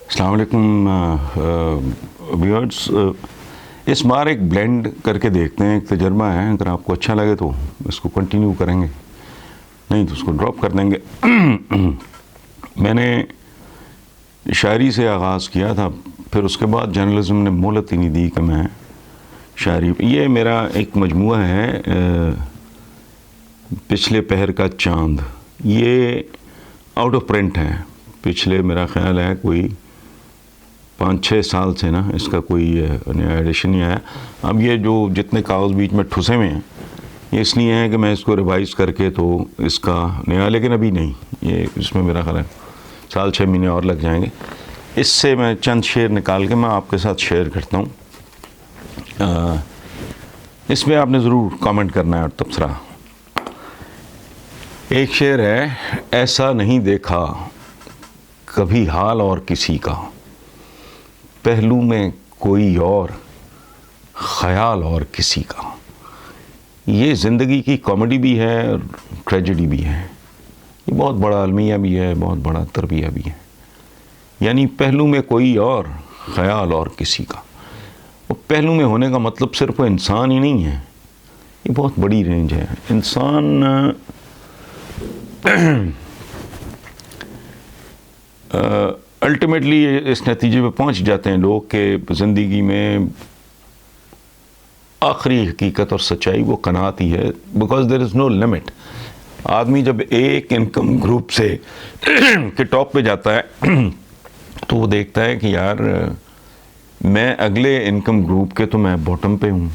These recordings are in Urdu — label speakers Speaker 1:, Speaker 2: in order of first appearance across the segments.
Speaker 1: السلام علیکم ویورز. اس بار ایک بلینڈ کر کے دیکھتے ہیں, ایک تجربہ ہے. اگر آپ کو اچھا لگے تو اس کو کنٹینیو کریں گے, نہیں تو اس کو ڈراپ کر دیں گے. میں نے شاعری سے آغاز کیا تھا, پھر اس کے بعد جرنلزم نے مہلت ہی نہیں دی کہ میں شاعری. یہ میرا ایک مجموعہ ہے, پچھلے پہر کا چاند. یہ آؤٹ آف پرنٹ ہے. پچھلے میرا خیال ہے کوئی 5-6 سال سے نا اس کا کوئی نیا ایڈیشن نہیں آیا. اب یہ جو جتنے کاغذ بیچ میں ٹھسے ہوئے ہیں یہ اس لیے ہیں کہ میں اس کو ریوائز کر کے تو اس کا نیا, لیکن ابھی نہیں. یہ اس میں میرا خیال ہے 6 مہینے اور لگ جائیں گے. اس سے میں چند شعر نکال کے میں آپ کے ساتھ شیئر کرتا ہوں. اس میں آپ نے ضرور کامنٹ کرنا ہے اور تبصرہ. ایک شعر ہے, ایسا نہیں دیکھا کبھی حال اور کسی کا, پہلو میں کوئی اور خیال اور کسی کا. یہ زندگی کی کامیڈی بھی ہے اور ٹریجڈی بھی ہے. یہ بہت بڑا المیہ بھی ہے, بہت بڑا تربیہ بھی ہے. یعنی پہلو میں کوئی اور خیال اور کسی کا. وہ پہلو میں ہونے کا مطلب صرف وہ انسان ہی نہیں ہے, یہ بہت بڑی رینج ہے. انسان الٹیمیٹلی اس نتیجے پہ پہنچ جاتے ہیں لوگ کہ زندگی میں آخری حقیقت اور سچائی وہ قناعت ہی ہے, because there is no limit. آدمی جب ایک انکم گروپ سے کے ٹاپ پہ جاتا ہے تو وہ دیکھتا ہے کہ یار میں اگلے انکم گروپ کے تو میں باٹم پہ ہوں.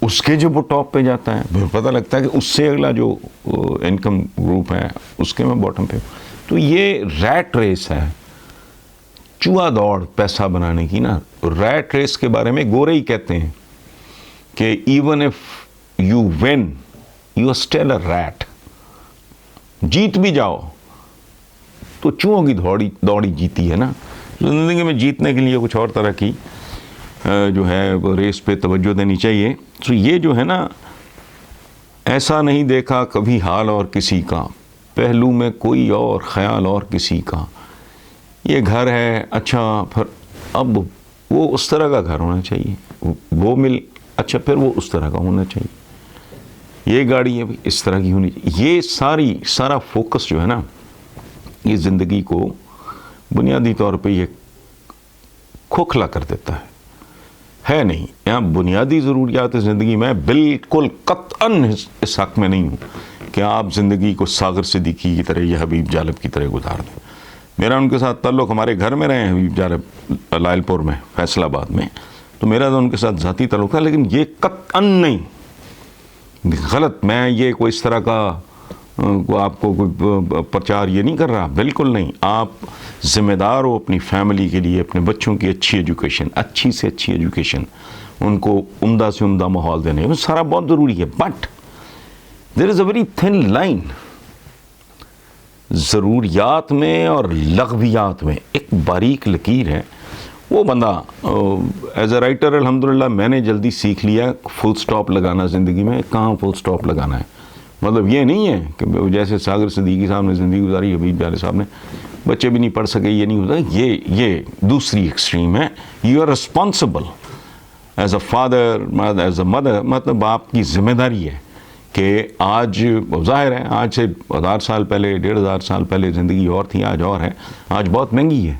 Speaker 1: اس کے جب وہ ٹاپ پہ جاتا ہے پتہ لگتا ہے کہ اس سے اگلا جو انکم گروپ ہے اس کے میں باٹم پہ ہوں. تو یہ ریٹ ریس ہے, چوہا دوڑ پیسہ بنانے کی نا. ریٹ ریس کے بارے میں گورے ہی کہتے ہیں کہ even if you win you are still a rat. جیت بھی جاؤ تو چوہوں کی دوڑی جیتی ہے نا. زندگی میں جیتنے کے لیے کچھ اور طرح کی جو ہے وہ ریس پہ توجہ دینی چاہیے. تو یہ جو ہے نا, ایسا نہیں دیکھا کبھی حال اور کسی کا, پہلو میں کوئی اور خیال اور کسی کا. یہ گھر ہے, اچھا پھر اب وہ اس طرح کا گھر ہونا چاہیے. وہ اچھا پھر وہ اس طرح کا ہونا چاہیے. یہ گاڑی ہے اس طرح کی ہونی چاہیے. یہ سارا فوکس جو ہے نا, یہ زندگی کو بنیادی طور پہ یہ کھوکھلا کر دیتا ہے نہیں. یہاں بنیادی ضروریات زندگی میں بالکل قطعاً اس حق میں نہیں ہوں کہ آپ زندگی کو ساغر صدیقی کی طرح یا حبیب جالب کی طرح گزار دیں. میرا ان کے ساتھ تعلق, ہمارے گھر میں رہے ہیں حبیب جالب لائل پور میں, فیصل آباد میں, تو میرا تو ان کے ساتھ ذاتی تعلق تھا. لیکن یہ قطعاً نہیں, غلط. میں یہ کوئی اس طرح کا آپ کو کوئی پرچار یہ نہیں کر رہا, بالکل نہیں. آپ ذمہ دار ہو اپنی فیملی کے لیے, اپنے بچوں کی اچھی ایجوکیشن, اچھی سے اچھی ایجوکیشن, ان کو عمدہ سے عمدہ ماحول دینے, وہ سارا بہت ضروری ہے. But there is a very thin line. ضروریات میں اور لغویات میں ایک باریک لکیر ہے. وہ بندہ ایز اے رائٹر الحمدللہ میں نے جلدی سیکھ لیا فل سٹاپ لگانا زندگی میں. کہاں فل سٹاپ لگانا ہے, مطلب یہ نہیں ہے کہ جیسے ساغر صدیقی صاحب نے زندگی گزاری, حبیب جالب صاحب نے بچے بھی نہیں پڑھ سکے, یہ نہیں ہوتا. یہ دوسری ایکسٹریم ہے. You are responsible as a father, as a mother, مطلب آپ کی ذمہ داری ہے کہ آج ظاہر ہے آج سے 1000 سال پہلے, 1500 سال پہلے زندگی اور تھی, آج اور ہے. آج بہت مہنگی ہے.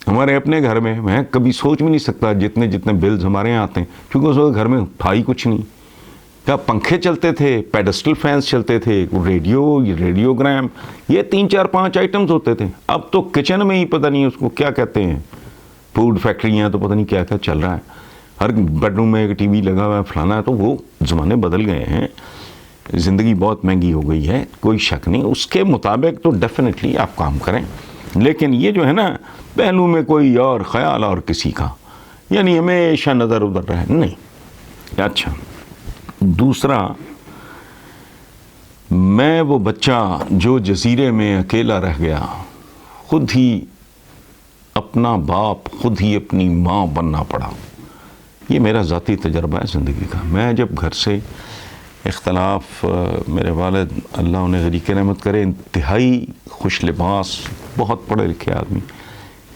Speaker 1: ہمارے اپنے گھر میں کبھی سوچ بھی نہیں سکتا جتنے بلز ہمارے یہاں آتے ہیں, کیونکہ اس وقت گھر میں تھا ہی کچھ نہیں. کیا پنکھے چلتے تھے, پیڈسٹل فینس چلتے تھے, ریڈیوگرام, یہ 3-4-5 آئٹمز ہوتے تھے. اب تو کچن میں ہی پتہ نہیں اس کو کیا کہتے ہیں, فوڈ فیکٹریاں, تو پتہ نہیں کیا کیا چل رہا ہے. ہر بیڈ روم میں ایک ٹی وی لگا ہوا ہے, فلانا ہے. تو وہ زمانے بدل گئے ہیں, زندگی بہت مہنگی ہو گئی ہے, کوئی شک نہیں. اس کے مطابق تو ڈیفینیٹلی آپ کام کریں. لیکن یہ جو ہے نا, پہلو میں کوئی اور خیال اور کسی کا, یعنی ہمیشہ نظر ادھر رہے نہیں. اچھا, دوسرا, میں وہ بچہ جو جزیرے میں اکیلا رہ گیا, خود ہی اپنا باپ, خود ہی اپنی ماں بننا پڑا. یہ میرا ذاتی تجربہ ہے زندگی کا. میں جب گھر سے اختلاف, میرے والد اللہ انہیں غریق رحمت کرے, انتہائی خوش لباس, بہت پڑھے لکھے آدمی,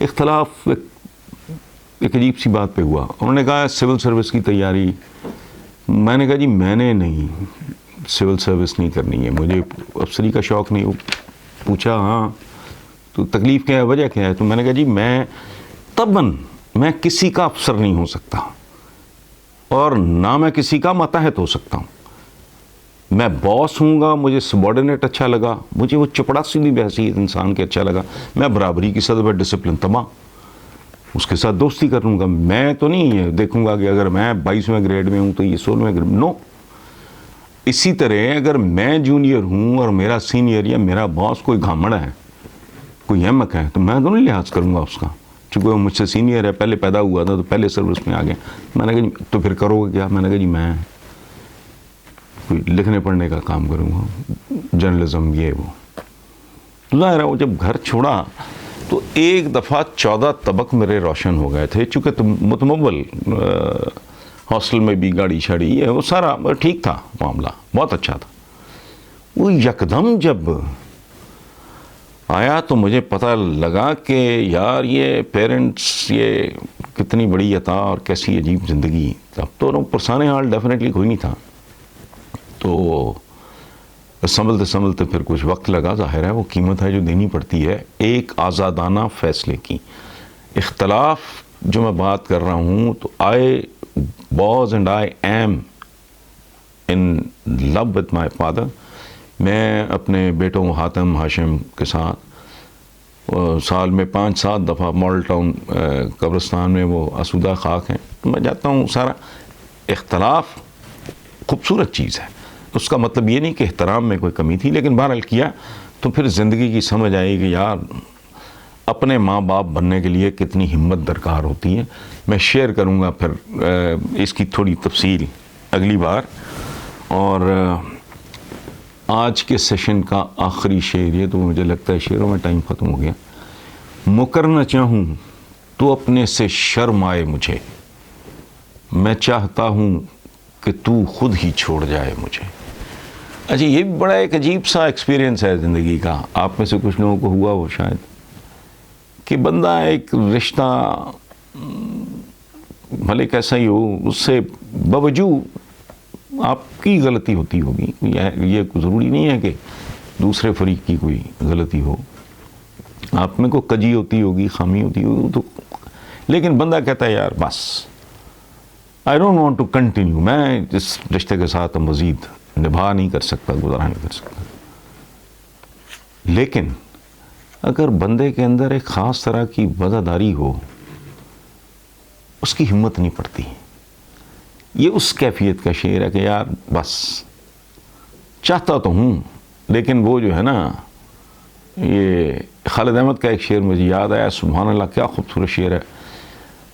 Speaker 1: اختلاف ایک عجیب سی بات پہ ہوا. انہوں نے کہا سول سروس کی تیاری. میں نے کہا جی میں نے نہیں سول سروس نہیں کرنی ہے, مجھے افسری کا شوق نہیں. پوچھا ہاں تو تکلیف کیا ہے, وجہ کیا ہے؟ تو میں نے کہا جی میں طبعاً میں کسی کا افسر نہیں ہو سکتا اور نہ میں کسی کا ماتحت ہو سکتا ہوں. میں باس ہوں گا, مجھے سبارڈینیٹ اچھا لگا, مجھے وہ چپڑاسی بھی بحیثیت انسان کے اچھا لگا. میں برابری کی سطح پر ڈسپلن تمام, اس کے ساتھ دوستی کر لوں گا. میں تو نہیں دیکھوں گا کہ اگر میں 22ویں گریڈ میں ہوں تو یہ 16ویں گریڈ, نو. اسی طرح اگر میں جونیئر ہوں اور میرا سینئر یا میرا باس کوئی گھامڑ ہے, کوئی احمق ہے, تو میں تو نہیں لحاظ کروں گا اس کا, چونکہ وہ مجھ سے سینئر ہے, پہلے پیدا ہوا تھا تو پہلے سروس میں آ گیا. میں نے کہا جی تو پھر کرو گے کیا؟ میں نے کہا جی میں کوئی لکھنے پڑھنے کا کام کروں گا, جرنلزم یہ وہ. ظاہر ہے وہ جب گھر چھوڑا تو ایک دفعہ 14 طبق میرے روشن ہو گئے تھے, چونکہ متمول ہاسٹل میں بھی گاڑی شاڑی یہ وہ سارا ٹھیک تھا, معاملہ بہت اچھا تھا. وہ یکدم جب آیا تو مجھے پتہ لگا کہ یار یہ پیرنٹس یہ کتنی بڑی عطا اور کیسی عجیب زندگی. اب تو پرسانے حال ڈیفینیٹلی کوئی نہیں تھا, تو سنبھلتے پھر کچھ وقت لگا. ظاہر ہے وہ قیمت ہے جو دینی پڑتی ہے ایک آزادانہ فیصلے کی. اختلاف جو میں بات کر رہا ہوں تو I was and I am in love with my father. میں اپنے بیٹوں حاتم ہاشم کے ساتھ سال میں 5-7 دفعہ ماڈل ٹاؤن قبرستان میں وہ آسودہ خاک ہیں, میں جاتا ہوں. سارا اختلاف خوبصورت چیز ہے, اس کا مطلب یہ نہیں کہ احترام میں کوئی کمی تھی, لیکن بہرحال کیا تو پھر زندگی کی سمجھ آئی کہ یار اپنے ماں باپ بننے کے لیے کتنی ہمت درکار ہوتی ہے. میں شیئر کروں گا پھر اس کی تھوڑی تفصیل اگلی بار. اور آج کے سیشن کا آخری شعر یہ, تو مجھے لگتا ہے شعروں میں ٹائم ختم ہو گیا. مکر نہ چاہوں تو اپنے سے شرم آئے مجھے, میں چاہتا ہوں کہ تو خود ہی چھوڑ جائے مجھے. اچھا یہ بھی بڑا ایک عجیب سا ایکسپیرینس ہے زندگی کا. آپ میں سے کچھ لوگوں کو ہوا وہ شاید, کہ بندہ ایک رشتہ بھلے کیسا ہی ہو, اس سے باوجود آپ کی غلطی ہوتی ہوگی, یہ ضروری نہیں ہے کہ دوسرے فریق کی کوئی غلطی ہو, آپ میں کوئی کجی ہوتی ہوگی, خامی ہوتی ہوگی, تو لیکن بندہ کہتا ہے یار بس I don't want to continue, میں اس رشتے کے ساتھ مزید نبھا نہیں کر سکتا, گزارا نہیں کر سکتا. لیکن اگر بندے کے اندر ایک خاص طرح کی وفاداری ہو, اس کی ہمت نہیں پڑتی. یہ اس کیفیت کا شعر ہے کہ یار بس چاہتا تو ہوں, لیکن وہ جو ہے نا, یہ خالد احمد کا ایک شعر مجھے یاد آیا, سبحان اللہ کیا خوبصورت شعر ہے.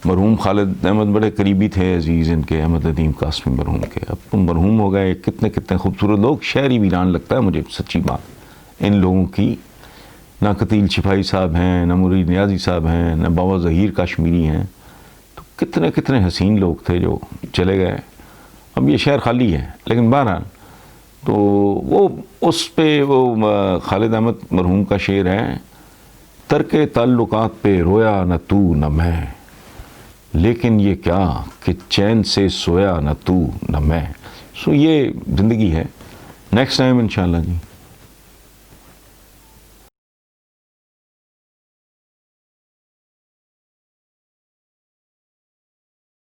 Speaker 1: مرحوم خالد احمد بڑے قریبی تھے عزیز ان کے, احمد ندیم قاسمی مرحوم کے. اب تم مرحوم ہو گئے, کتنے خوبصورت لوگ, شاعری ویران لگتا ہے مجھے سچی بات ان لوگوں کی. نہ قتیل شفائی صاحب ہیں, نہ مرید نیازی صاحب ہیں, نہ بابا ظہیر کاشمیری ہیں, تو کتنے حسین لوگ تھے جو چلے گئے. اب یہ شہر خالی ہے, لیکن بہرحال تو وہ اس پہ وہ خالد احمد مرحوم کا شعر ہے, ترک تعلقات پہ رویا نہ تو نہ میں, لیکن یہ کیا کہ چین سے سویا نہ تو نہ میں. سو یہ زندگی ہے. نیکسٹ ٹائم انشاءاللہ جی.